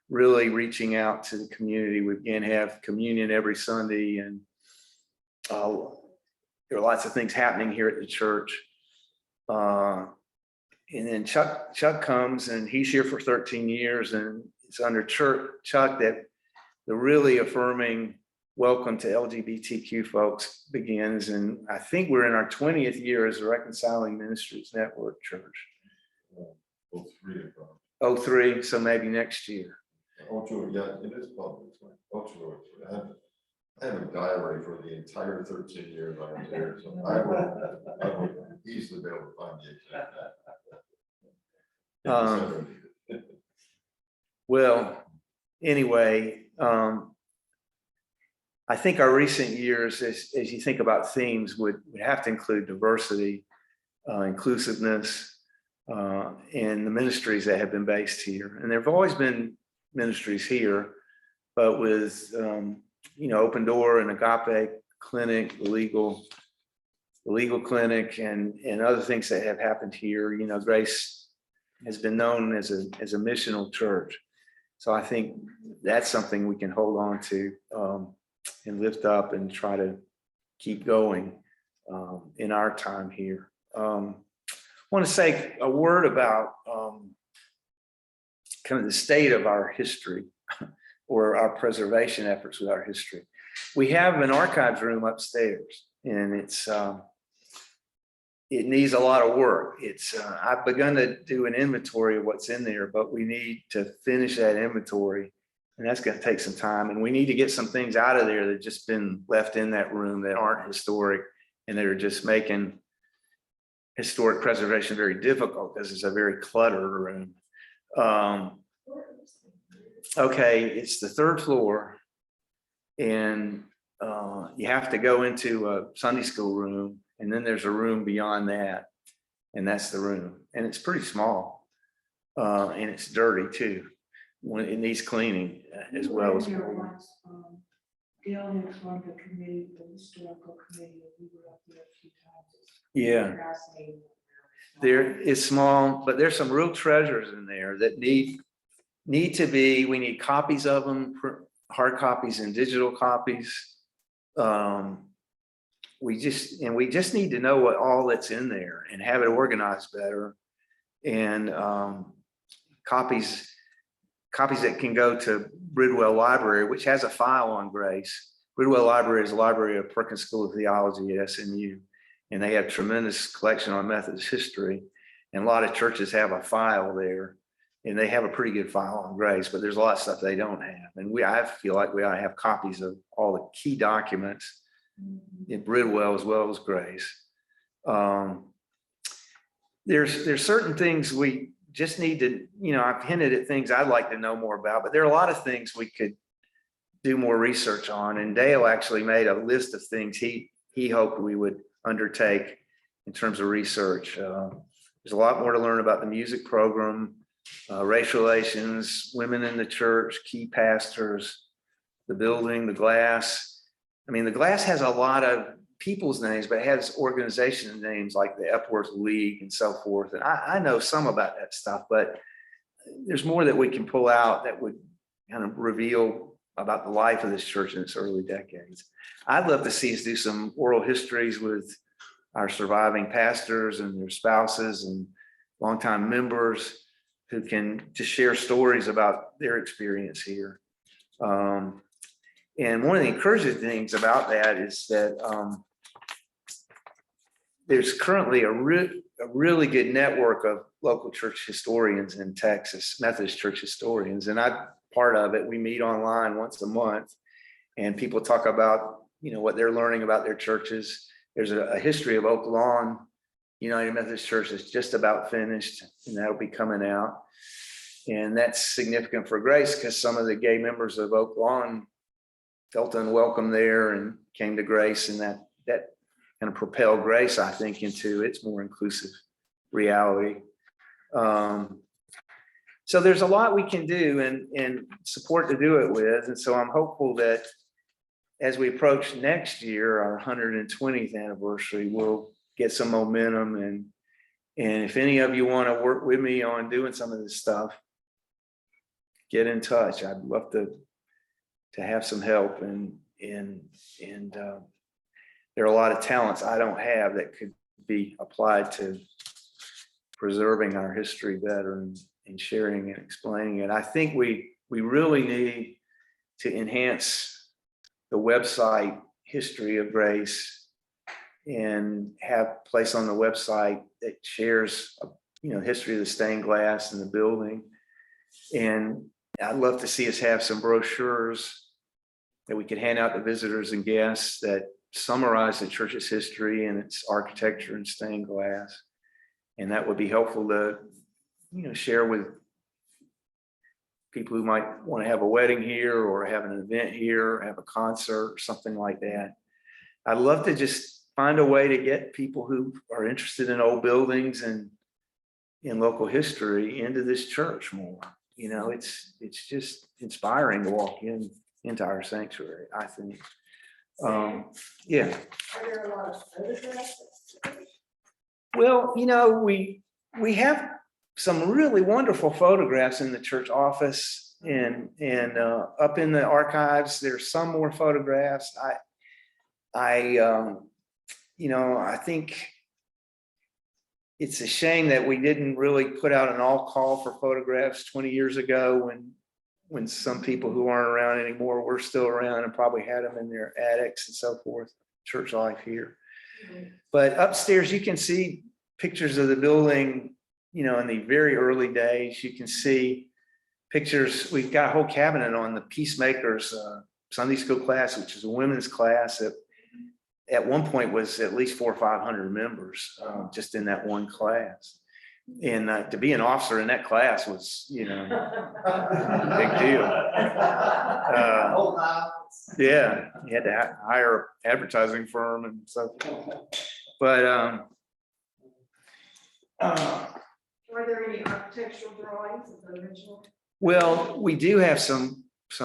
S2: really reaching out to the community. We began to have communion every Sunday, and there are lots of things happening here at the church. And then Chuck comes, and he's here for 13 years, and it's under Chuck that the really affirming welcome to LGBTQ folks begins. And I think we're in our 20th year as a Reconciling Ministries Network church. 03, so maybe next year.
S6: Yeah, it is public. I have a diary for the entire 13 years I was here, so I would easily be able to find the exact.
S2: Well, anyway, I think our recent years, as you think about themes, would have to include diversity, inclusiveness, and the ministries that have been based here. And there have always been ministries here, but with Open Door and Agape Clinic, the legal clinic, and other things that have happened here. Grace has been known as a missional church. So I think that's something we can hold on to and lift up and try to keep going in our time here. I want to say a word about kind of the state of our history or our preservation efforts with our history. We have an archives room upstairs, and it needs a lot of work. I've begun to do an inventory of what's in there, but we need to finish that inventory, and that's going to take some time. And we need to get some things out of there that just been left in that room that aren't historic and that are just making historic preservation very difficult because it's a very cluttered room. Okay, it's the third floor, and you have to go into a Sunday school room, and then there's a room beyond that, and that's the room, and it's pretty small, and it's dirty too. When it needs cleaning as well as.
S7: Gail had formed a committee, the historical committee, and we were up there a few times.
S2: Yeah. There is small, but there's some real treasures in there that need to be, we need copies of them, hard copies and digital copies. We just need to know what all that's in there and have it organized better. And copies that can go to Bridwell Library, which has a file on Grace. Bridwell Library is a library of Perkins School of Theology at SMU. And they have tremendous collection on Methodist history. And a lot of churches have a file there, and they have a pretty good file on Grace, but there's a lot of stuff they don't have. And I feel like we ought to have copies of all the key documents in Bridwell as well as Grace. There's certain things we just need to, I've hinted at things I'd like to know more about, but there are a lot of things we could do more research on. And Dale actually made a list of things he hoped we would undertake in terms of research. There's a lot more to learn about the music program, race relations, women in the church, key pastors, the building, the glass. I mean, the glass has a lot of people's names, but it has organization names like the Epworth League and so forth. And I know some about that stuff, but there's more that we can pull out that would kind of reveal about the life of this church in its early decades. I'd love to see us do some oral histories with our surviving pastors and their spouses and longtime members who can just share stories about their experience here. And one of the encouraging things about that is that there's currently a really good network of local church historians in Texas, Methodist church historians, and I'm part of it. We meet online once a month, and people talk about what they're learning about their churches. There's a history of Oak Lawn United Methodist Church that's just about finished, and that'll be coming out. And that's significant for Grace because some of the gay members of Oak Lawn felt unwelcome there and came to Grace, and that kind of propelled Grace, I think, into its more inclusive reality. So there's a lot we can do and support to do it with. And so I'm hopeful that as we approach next year, our 120th anniversary, we'll get some momentum. And if any of you want to work with me on doing some of this stuff, get in touch. I'd love to have some help. And there are a lot of talents I don't have that could be applied to preserving our history better and sharing and explaining it. I think we really need to enhance the website history of Grace and have a place on the website that shares, history of the stained glass and the building. And I'd love to see us have some brochures that we could hand out to visitors and guests that summarize the church's history and its architecture and stained glass. And that would be helpful to, share with people who might want to have a wedding here or have an event here, have a concert or something like that. I'd love to just find a way to get people who are interested in old buildings and in local history into this church more. You know, it's just inspiring to walk into our sanctuary, I think. Yeah.
S7: Are there a lot of photographs?
S2: Well, you know, we have some really wonderful photographs in the church office and up in the archives. There's some more photographs. You know, I think it's a shame that we didn't really put out an all call for photographs 20 years ago when some people who aren't around anymore were still around and probably had them in their attics and so forth, church life here. But upstairs, you can see pictures of the building, you know, in the very early days. You can see pictures. We've got a whole cabinet on the PeaceSeekers Sunday School Class, which is a women's class that at one point was at least 400 or 500 members just in that one class. And to be an officer in that class was, you know, a big deal. Yeah, you had to hire an advertising firm and so forth. But
S7: Are there any architectural drawings of the original?
S2: well, we do have some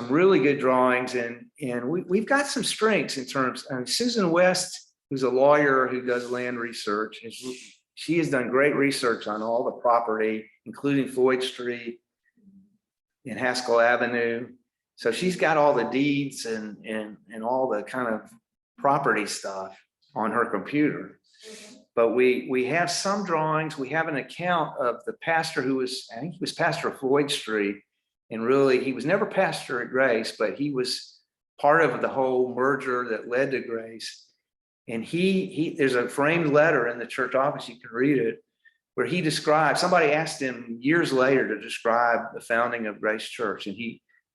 S2: really good drawings, and we've got some strengths in terms. Susan West, who's a lawyer who does land research, and she has done great research on all the property, including Floyd Street and Haskell Avenue. So she's got all the deeds and all the kind of property stuff on her computer. But we have some drawings. We have an account of the pastor who was, I think he was pastor of Floyd Street. And really, he was never pastor at Grace, but he was part of the whole merger that led to Grace. And there's a framed letter in the church office, you can read it, where he describes, somebody asked him years later to describe the founding of Grace Church. And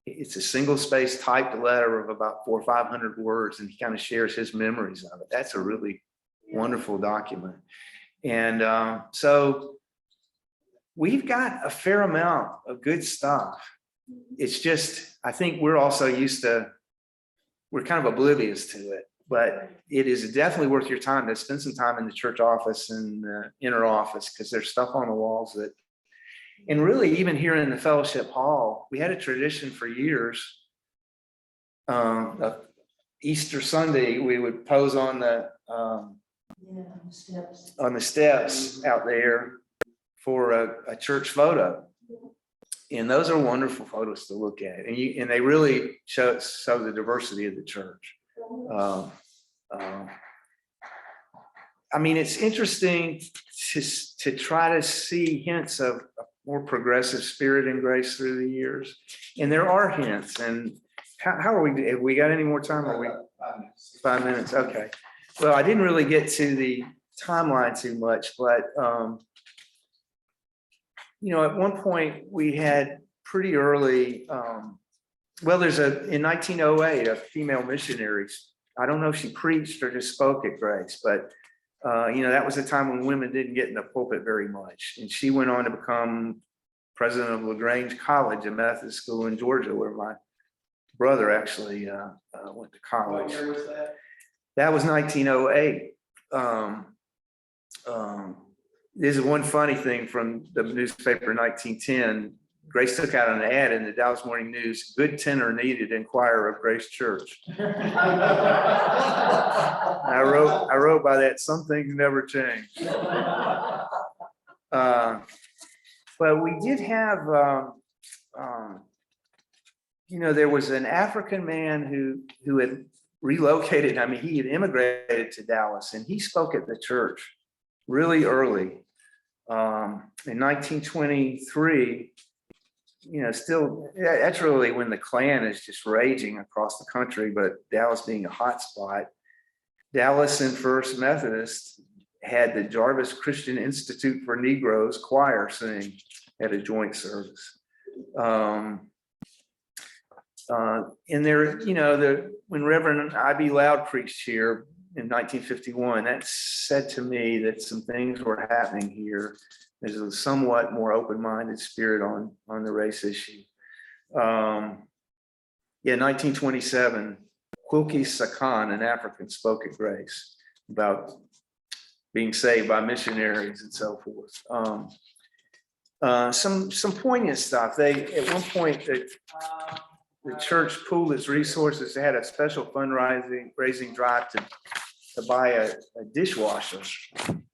S2: it's a single space typed letter of about 400 or 500 words. And he kind of shares his memories of it. That's a really wonderful document. And so we've got a fair amount of good stuff. It's just, I think we're also we're kind of oblivious to it, but it is definitely worth your time to spend some time in the church office and the inner office, because there's stuff on the walls that, and really even here in the fellowship hall, we had a tradition for years. Of Easter Sunday, we would pose on the steps out there for a church photo. And those are wonderful photos to look at. And they really show the diversity of the church. I mean, it's interesting to try to see hints of a more progressive spirit in Grace through the years. And there are hints. And how are we? Have we got any more time? Are we 5 minutes? Okay. Well, I didn't really get to the timeline too much, but you know, at one point we had pretty early, there's in 1908, a female missionary. I don't know if she preached or just spoke at Grace, but you know, that was a time when women didn't get in the pulpit very much. And she went on to become president of LaGrange College, a Methodist school in Georgia, where my brother actually went to college.
S1: What year was that?
S2: That was 1908. There's one funny thing from the newspaper in 1910. Grace took out an ad in the Dallas Morning News: "Good tenor needed, inquire of Grace Church." I wrote by that, some things never change. But we did have, you know, there was an African man who had relocated. I mean, he had immigrated to Dallas, and he spoke at the church really early. In 1923, you know, still, that's really when the Klan is just raging across the country, but Dallas being a hot spot. Dallas and First Methodist had the Jarvis Christian Institute for Negroes choir sing at a joint service. And there, you know, when Reverend I.B. Loud preached here in 1951, that said to me that some things were happening here. There's a somewhat more open-minded spirit on the race issue. 1927, Quilky Sakan, an African, spoke at Grace about being saved by missionaries and so forth. Some poignant stuff. At one point, the church pooled its resources. They had a special fundraising drive to buy a dishwasher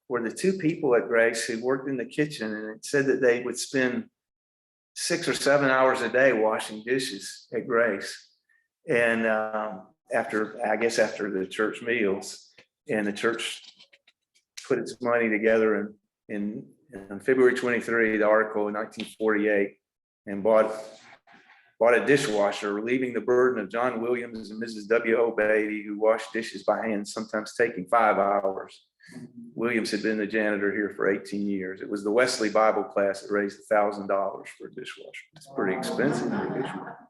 S2: for the two people at Grace who worked in the kitchen, and it said that they would spend 6 or 7 hours a day washing dishes at Grace. And after the church meals, and the church put its money together in February 23, the article in 1948, and bought a dishwasher, relieving the burden of John Williams and Mrs. W.O. Beatty, who washed dishes by hand, sometimes taking 5 hours. Williams had been the janitor here for 18 years. It was the Wesley Bible class that raised $1,000 for a dishwasher. It's pretty expensive for a dishwasher.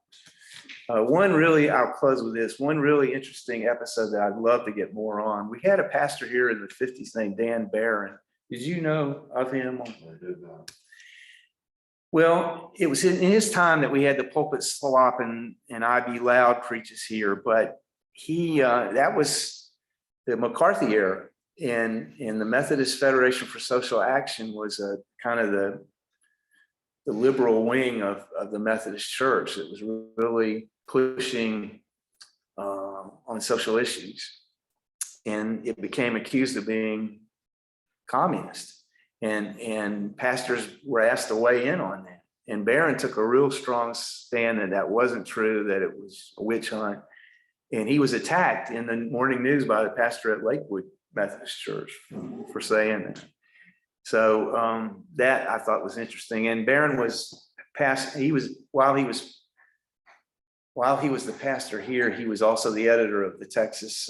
S2: I'll close with this. One really interesting episode that I'd love to get more on. We had a pastor here in the 50s named Dan Barron. Did you know of him?
S6: I did not.
S2: Well, it was in his time that we had the pulpit slop and I.B. Loud preaches here, but that was the McCarthy era, and the Methodist Federation for Social Action was a kind of the liberal wing of the Methodist Church. It was really pushing on social issues, and it became accused of being communist. And pastors were asked to weigh in on that. And Barron took a real strong stand that wasn't true, that it was a witch hunt. And he was attacked in the morning news by the pastor at Lakewood Methodist Church for saying that. So that I thought was interesting. And Barron was while he was the pastor here, he was also the editor of the Texas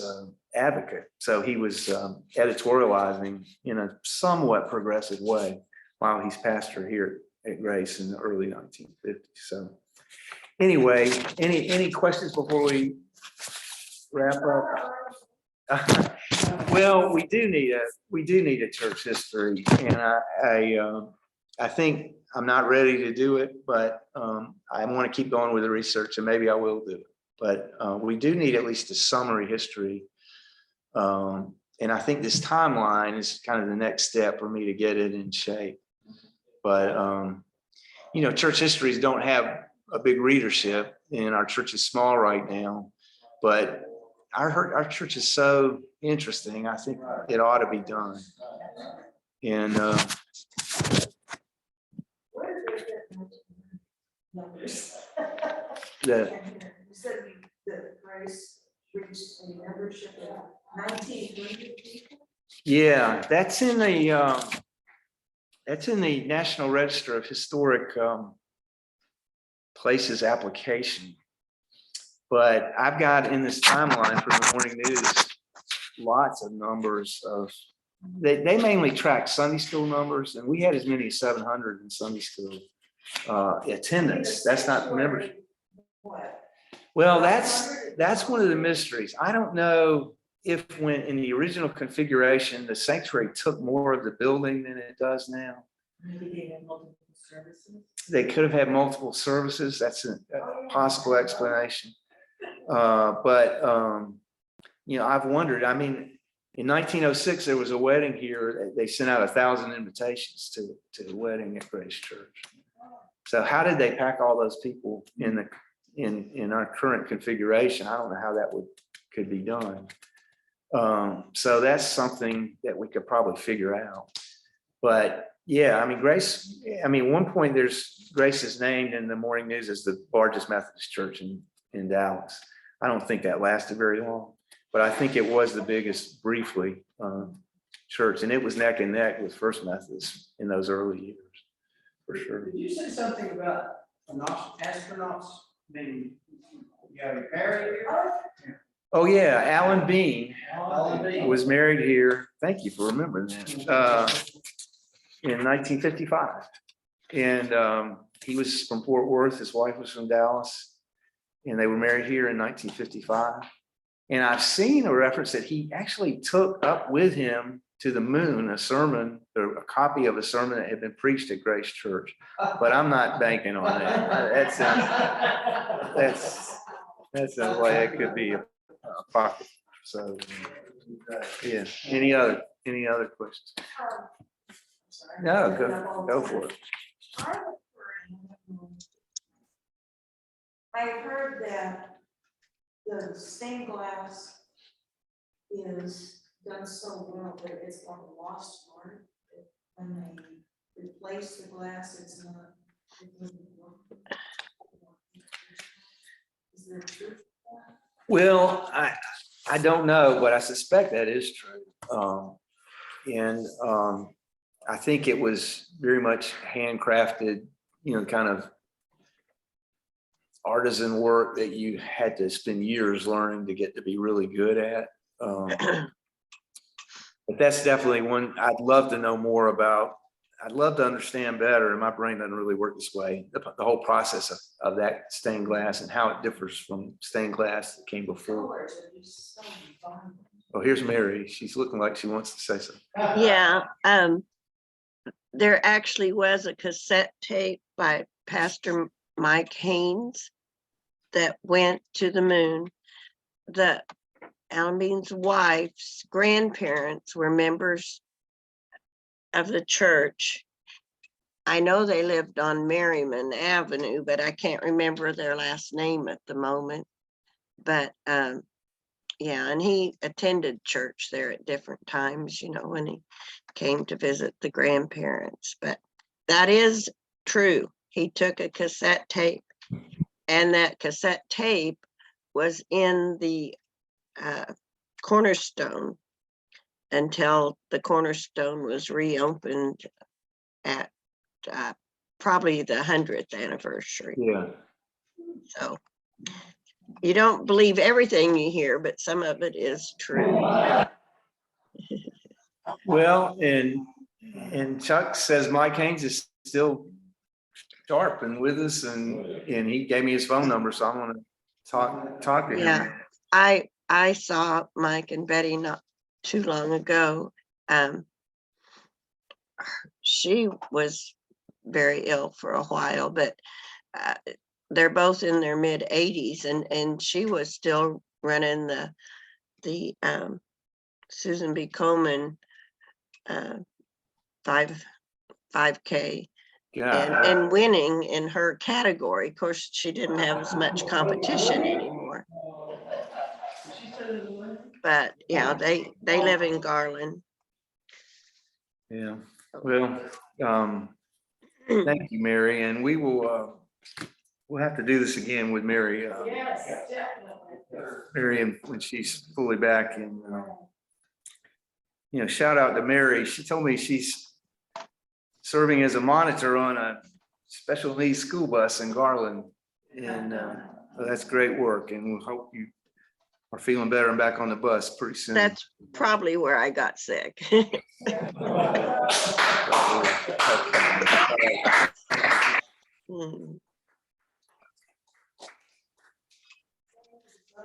S2: Advocate. So he was editorializing in a somewhat progressive way while he's pastor here at Grace in the early 1950s. So anyway, any questions before we wrap up? Well, we do need a church history, and I think I'm not ready to do it, but I want to keep going with the research, and maybe I will do it. But we do need at least a summary history. And I think this timeline is kind of the next step for me to get it in shape. But, church histories don't have a big readership, and our church is small right now. But our church is so interesting. I think it ought to be done. And
S7: Numbers.
S2: the
S7: You said the Grace reached a membership of 1,900 people?
S2: Yeah, that's in the National Register of Historic Places application. But I've got in this timeline from the morning news lots of numbers of. They mainly track Sunday school numbers, and we had as many as 700 in Sunday school attendance. That's not membership.
S7: What?
S2: Well, that's one of the mysteries. I don't know if when in the original configuration, the sanctuary took more of the building than it does now.
S7: Maybe they have multiple services.
S2: They could have had multiple services. That's a possible explanation. But I've wondered, I mean, in 1906, there was a wedding here. They sent out 1,000 invitations to the wedding at Grace Church. So how did they pack all those people in our current configuration? I don't know how that could be done. So that's something that we could probably figure out. But yeah, I mean, Grace, at one point Grace is named in the morning news as the largest Methodist church in Dallas. I don't think that lasted very long, but I think it was the biggest briefly church, and it was neck and neck with First Methodist in those early years, for sure.
S1: Did you say something about astronauts being, married here?
S2: Oh yeah, Alan Bean
S1: Alan Bean.
S2: was married here. Thank you for remembering that. In 1955, and he was from Fort Worth. His wife was from Dallas, and they were married here in 1955. And I've seen a reference that he actually took up with him to the moon, a sermon, or a copy of a sermon that had been preached at Grace Church. But I'm not banking on that. That sounds like it could be a pocket. So, yeah. Any other questions? No, go for it.
S7: I heard that the stained glass is done so well that it's like a lost art. When they replace the glass, it's not. Is there truth to that?
S2: Well, I don't know, but I suspect that is true. I think it was very much handcrafted, kind of artisan work that you had to spend years learning to get to be really good at. But that's definitely one I'd love to know more about. I'd love to understand better, and my brain doesn't really work this way, the whole process of that stained glass and how it differs from stained glass that came before. Oh, here's Mary. She's looking like she wants to say something.
S8: Yeah, there actually was a cassette tape by Pastor Mike Haynes that went to the moon. The Albine's wife's grandparents were members of the church. I know they lived on Merriman Avenue, but I can't remember their last name at the moment. But yeah, and he attended church there at different times, when he came to visit the grandparents. But that is true. He took a cassette tape, and that cassette tape was in the Cornerstone until the Cornerstone was reopened at probably the 100th anniversary.
S2: Yeah.
S8: So you don't believe everything you hear, but some of it is true.
S2: Well, and Chuck says Mike Haynes is still sharp and with us, and he gave me his phone number, so I want to talk to him.
S8: Yeah, I saw Mike and Betty not too long ago. She was very ill for a while, but they're both in their mid 80s, and she was still running the Susan B. Komen 5K and winning in her category. Of course, she didn't have as much competition anymore. But yeah, they live in Garland.
S2: Yeah. Well, thank you, Mary, and we will. We'll have to do this again with Mary.
S7: Yes, definitely.
S2: Mary, when she's fully back, and shout out to Mary. She told me she's serving as a monitor on a special needs school bus in Garland, and that's great work. And we hope you are feeling better and back on the bus pretty soon.
S8: That's probably where I got sick.